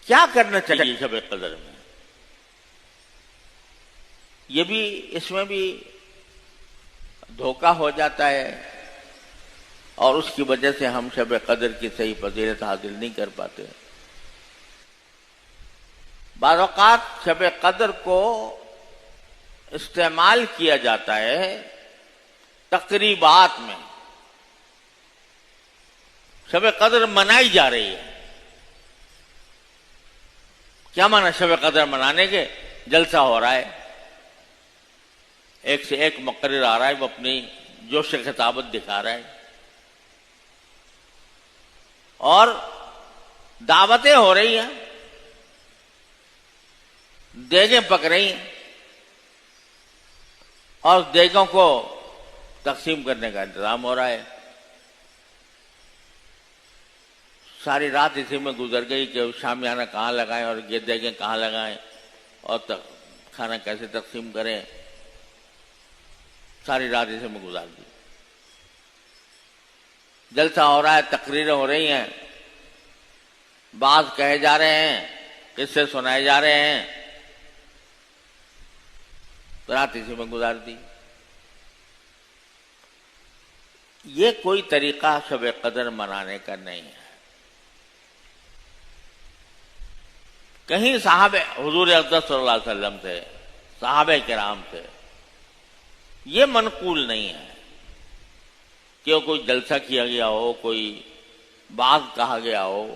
کیا کرنا چاہیے شب قدر میں؟ یہ بھی اس میں بھی دھوکہ ہو جاتا ہے، اور اس کی وجہ سے ہم شب قدر کی صحیح فضیلت حاصل نہیں کر پاتے۔ بعض اوقات شب قدر کو استعمال کیا جاتا ہے تقریبات میں، شب قدر منائی جا رہی ہے۔ کیا مانا شب قدر منانے کے؟ جلسہ ہو رہا ہے، ایک سے ایک مقرر آ رہا ہے، وہ اپنی جوش خطابت دکھا رہا ہے، اور دعوتیں ہو رہی ہیں، دیگیں پک رہی ہیں، اور دیگوں کو تقسیم کرنے کا انتظام ہو رہا ہے۔ ساری رات اسی میں گزر گئی کہ شامیانہ کہاں لگائیں اور یہ دیگیں کہاں لگائیں اور کھانا کیسے تقسیم کریں، ساری رات اسی میں گزار دی۔ جلسہ ہو رہا ہے، تقریریں ہو رہی ہیں، بعض کہے جا رہے ہیں، قصے سنائے جا رہے ہیں، رات اسی میں گزار دی۔ یہ کوئی طریقہ شب قدر منانے کا نہیں ہے۔ کہیں صحابہ حضور اقدس صلی اللہ علیہ وسلم سے، صحابہ کرام سے یہ منقول نہیں ہے کہ کوئی جلسہ کیا گیا ہو، کوئی بات کہا گیا ہو،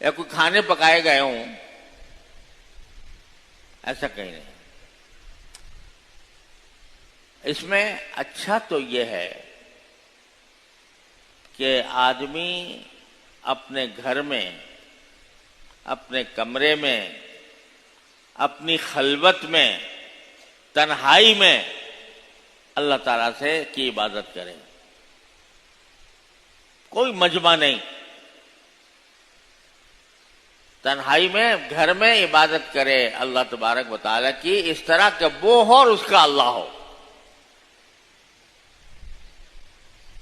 یا کوئی کھانے پکائے گئے ہوں، ایسا کہیں نہیں۔ اس میں اچھا تو یہ ہے کہ آدمی اپنے گھر میں، اپنے کمرے میں، اپنی خلوت میں، تنہائی میں اللہ تعالیٰ سے کی عبادت کرے، کوئی مجمع نہیں، تنہائی میں گھر میں عبادت کرے اللہ تبارک و تعالیٰ کی، اس طرح کہ وہ ہو اور اس کا اللہ ہو،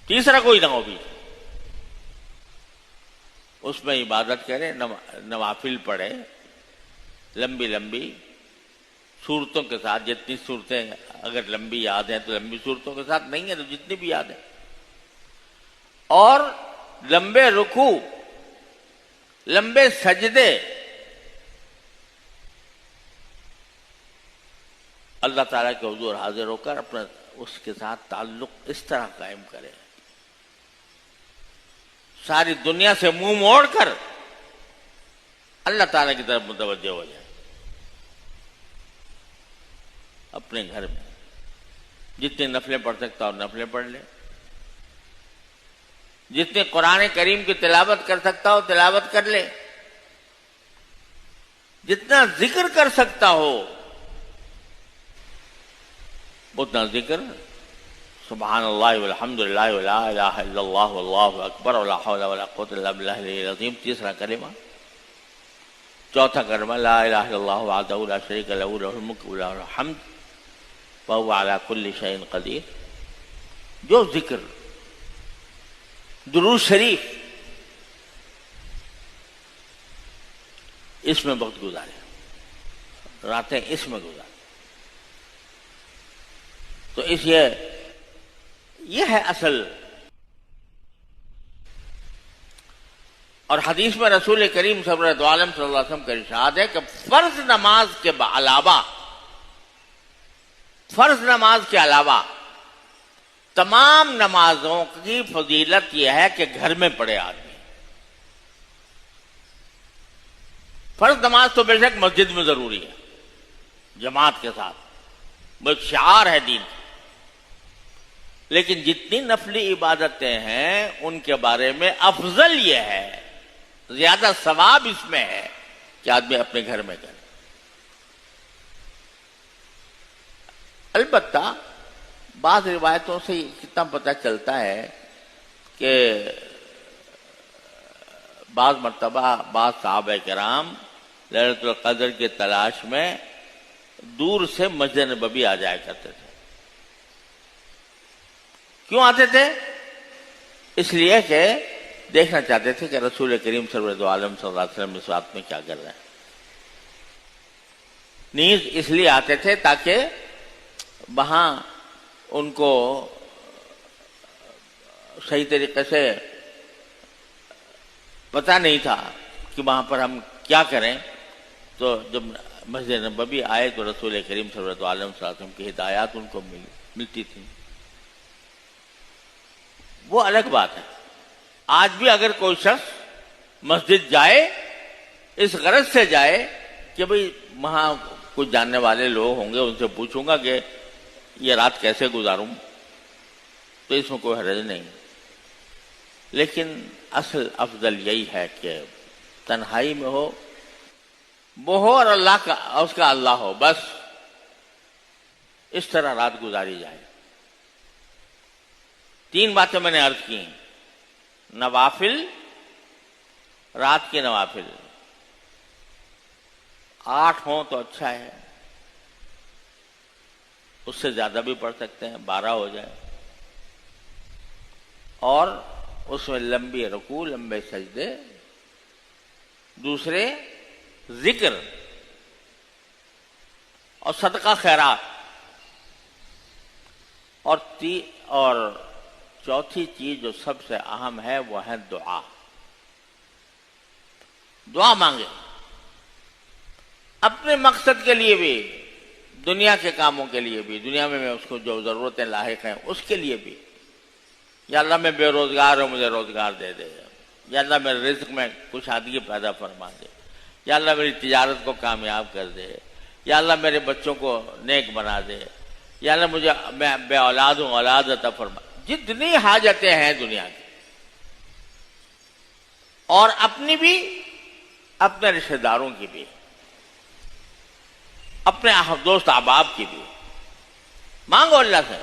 تیسرا کوئی نہ ہو بھی، اس میں عبادت کرے، نوافل پڑھے، لمبی لمبی صورتوں کے ساتھ، جتنی صورتیں اگر لمبی یاد ہیں تو لمبی صورتوں کے ساتھ، نہیں ہے تو جتنی بھی یاد ہے، اور لمبے رکوع، لمبے سجدے، اللہ تعالیٰ کے حضور حاضر ہو کر اپنا اس کے ساتھ تعلق اس طرح قائم کرے، ساری دنیا سے منہ موڑ کر اللہ تعالیٰ کی طرف متوجہ ہو جائے۔ اپنے گھر میں جتنی نفلیں پڑھ سکتا ہو نفلیں پڑھ لے، جتنے قرآن کریم کی تلاوت کر سکتا ہو تلاوت کر لے، جتنا ذکر کر سکتا ہو اتنا ذکر، سبحان اللہ والحمد للہ ولا الہ الا اللہ واللہ اکبر ولا حول ولا قوت الا باللہ العلی العظیم، تیسرا کلمہ، چوتھا کلمہ لا الہ الا اللہ وحدہ لا شریک لہ لہ الملک وله الحمد وهو على كل شيء قدیر۔ جو ذکر، درود شریف، اس میں وقت گزارے، راتیں اس میں گزارے، تو اس یہ ہے اصل۔ اور حدیث میں رسول کریم صلی اللہ علیہ وسلم کا ارشاد ہے کہ فرض نماز کے علاوہ، فرض نماز کے علاوہ تمام نمازوں کی فضیلت یہ ہے کہ گھر میں پڑھے آدمی۔ فرض نماز تو بے شک مسجد میں ضروری ہے، جماعت کے ساتھ، وہ ایک شعار ہے دین، لیکن جتنی نفلی عبادتیں ہیں ان کے بارے میں افضل یہ ہے، زیادہ ثواب اس میں ہے کہ آدمی اپنے گھر میں کرے۔ البتہ بعض روایتوں سے کتنا پتہ چلتا ہے کہ بعض مرتبہ بعض صحابہ کرام لیلۃ القدر کی تلاش میں دور سے مسجد نبوی آ جایا کرتے تھے۔ کیوں آتے تھے؟ اس لیے کہ دیکھنا چاہتے تھے کہ رسول کریم سرورت عالم صلی اللہ علیہ وسلم اس رات میں کیا کر رہے ہیں. نیز اس لیے آتے تھے تاکہ وہاں ان کو صحیح طریقے سے پتہ نہیں تھا کہ وہاں پر ہم کیا کریں. تو جب مسجد نبوی آئے تو رسول کریم صلی اللہ علیہ وسلم کی ہدایات ان کو ملتی تھیں. وہ الگ بات ہے. آج بھی اگر کوئی شخص مسجد جائے اس غرض سے جائے کہ بھئی وہاں کچھ جاننے والے لوگ ہوں گے, ان سے پوچھوں گا کہ یہ رات کیسے گزاروں, تو اس میں کوئی حرج نہیں. لیکن اصل افضل یہی ہے کہ تنہائی میں ہو, وہ ہو اور اللہ کا اس کا اللہ ہو, بس اس طرح رات گزاری جائے. 3 باتیں میں نے عرض کی. نوافل, رات کے نوافل 8 ہوں تو اچھا ہے, اس سے زیادہ بھی پڑھ سکتے ہیں, 12 ہو جائے. اور اس میں لمبی رکوع, لمبے سجدے. دوسرے ذکر اور صدقہ خیرات. اور چوتھی چیز جو سب سے اہم ہے وہ ہے دعا. دعا مانگے اپنے مقصد کے لیے بھی, دنیا کے کاموں کے لیے بھی, دنیا میں اس کو جو ضرورتیں لاحق ہیں اس کے لیے بھی. یا اللہ میں بے روزگار ہوں, مجھے روزگار دے دے. یا اللہ میرے رزق میں کچھ آدمی پیدا فرما دے. یا اللہ میری تجارت کو کامیاب کر دے. یا اللہ میرے بچوں کو نیک بنا دے. یا اللہ مجھے میں بے اولاد ہوں, اولاد عطا فرما. جتنی حاجتیں ہیں دنیا کی, اور اپنی بھی, اپنے رشتہ داروں کی بھی, اپنے دوست احباب کی بھی, مانگو اللہ سے.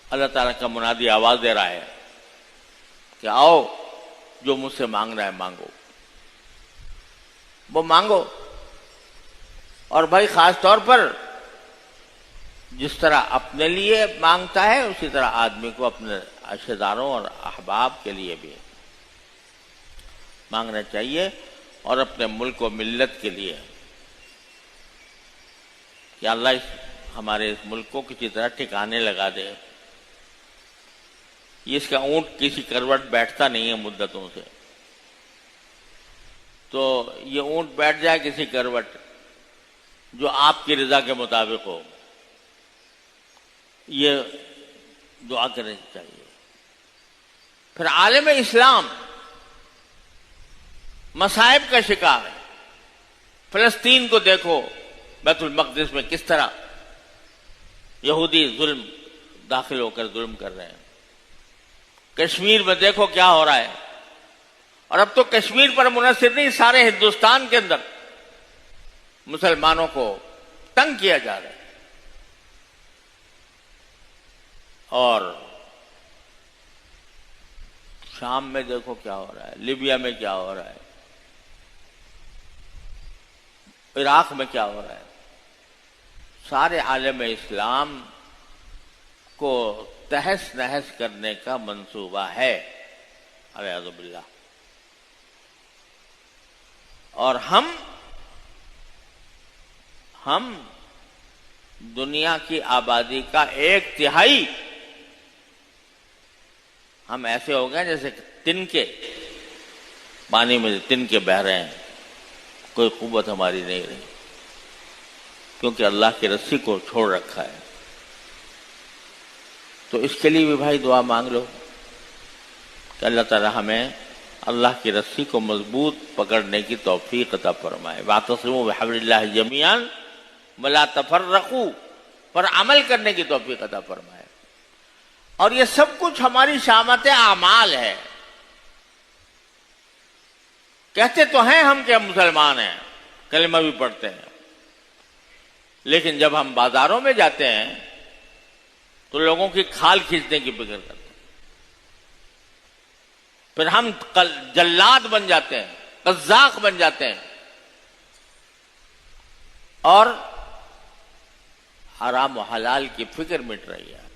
اللہ تعالیٰ کا منادی آواز دے رہا ہے کہ آؤ, جو مجھ سے مانگنا ہے مانگو. وہ مانگو. اور بھائی خاص طور پر جس طرح اپنے لیے مانگتا ہے اسی طرح آدمی کو اپنے رشتہ داروں اور احباب کے لیے بھی مانگنا چاہیے, اور اپنے ملک و ملت کے لیے کہ اللہ ہمارے اس ملک کو کسی طرح ٹھکانے لگا دے. اس کا اونٹ کسی کروٹ بیٹھتا نہیں ہے مدتوں سے, تو یہ اونٹ بیٹھ جائے کسی کروٹ جو آپ کی رضا کے مطابق ہو. یہ دعا کرنی چاہیے. پھر عالم اسلام مصائب کا شکار ہے. فلسطین کو دیکھو, بیت المقدس میں کس طرح یہودی ظلم داخل ہو کر ظلم کر رہے ہیں. کشمیر میں دیکھو کیا ہو رہا ہے. اور اب تو کشمیر پر منحصر نہیں, سارے ہندوستان کے اندر مسلمانوں کو تنگ کیا جا رہا ہے. اور شام میں دیکھو کیا ہو رہا ہے, لیبیا میں کیا ہو رہا ہے, عراق میں کیا ہو رہا ہے. سارے عالم اسلام کو تہس نہس کرنے کا منصوبہ ہے, اعوذ باللہ. اور ہم دنیا کی آبادی کا 1/3 ہم ایسے ہو گئے جیسے تنکے پانی میں تنکے بہہ رہے ہیں. کوئی قوت ہماری نہیں رہی, کیونکہ اللہ کی رسی کو چھوڑ رکھا ہے. تو اس کے لیے بھی بھائی دعا مانگ لو کہ اللہ تعالی ہمیں اللہ کی رسی کو مضبوط پکڑنے کی توفیق عطا فرمائے. واعتصموا بحبل اللہ جمیعا ولا تفرقوا, پر عمل کرنے کی توفیق عطا فرمائے. اور یہ سب کچھ ہماری شامت اعمال ہے. کہتے تو ہیں ہم کہ ہم مسلمان ہیں, کلمہ بھی پڑھتے ہیں, لیکن جب ہم بازاروں میں جاتے ہیں تو لوگوں کی کھال کھینچنے کی فکر کرتے ہیں. پھر ہم جلاد بن جاتے ہیں, قذاق بن جاتے ہیں, اور حرام و حلال کی فکر مٹ رہی ہے.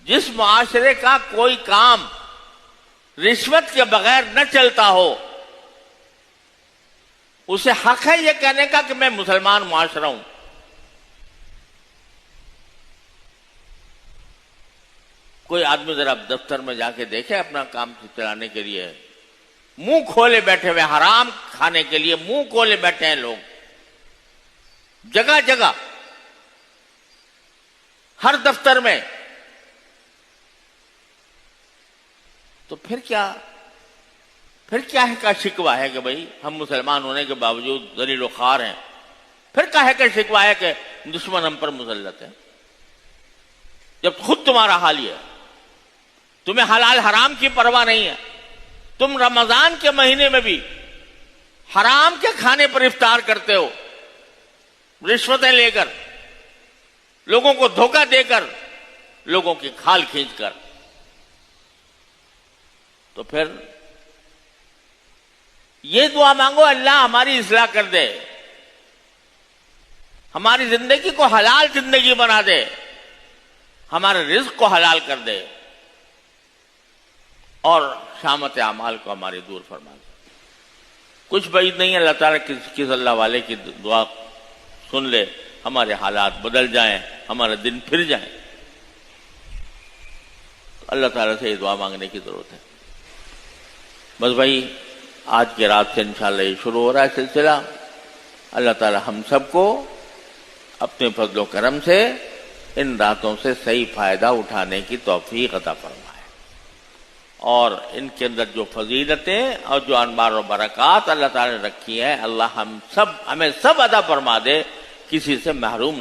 جس معاشرے کا کوئی کام رشوت کے بغیر نہ چلتا ہو اسے حق ہے یہ کہنے کا کہ میں مسلمان معاشرہ ہوں. کوئی آدمی ذرا دفتر میں جا کے دیکھے اپنا کام چلانے کے لیے منہ کھولے بیٹھے ہوئے، حرام کھانے کے لیے منہ کھولے بیٹھے ہیں لوگ جگہ جگہ، ہر دفتر میں. تو پھر کیا ہے کا شکوہ ہے کہ بھئی ہم مسلمان ہونے کے باوجود ذلیل و خوار ہیں؟ پھر کا ہے کہ شکوہ ہے کہ دشمن ہم پر مسلط ہے؟ جب خود تمہارا حال یہ ہے، تمہیں حلال حرام کی پرواہ نہیں ہے، تم رمضان کے مہینے میں بھی حرام کے کھانے پر افطار کرتے ہو، رشوتیں لے کر، لوگوں کو دھوکہ دے کر، لوگوں کی کھال کھینچ کر. تو پھر یہ دعا مانگو اللہ ہماری اصلاح کر دے، ہماری زندگی کو حلال زندگی بنا دے، ہمارے رزق کو حلال کر دے، اور شامت اعمال کو ہماری دور فرما دے. کچھ بعید نہیں ہے اللہ تعالیٰ کس اللہ والے کی دعا سن لے، ہمارے حالات بدل جائیں، ہمارے دن پھر جائیں. اللہ تعالیٰ سے یہ دعا مانگنے کی ضرورت ہے. بس بھائی آج کی رات سے انشاءاللہ یہ شروع ہو رہا ہے سلسلہ. اللہ تعالیٰ ہم سب کو اپنے فضل و کرم سے ان راتوں سے صحیح فائدہ اٹھانے کی توفیق عطا فرمائے، اور ان کے اندر جو فضیلتیں اور جو انوار و برکات اللہ تعالیٰ نے رکھی ہیں اللہ ہمیں سب عطا فرما دے، کسی سے محروم نہ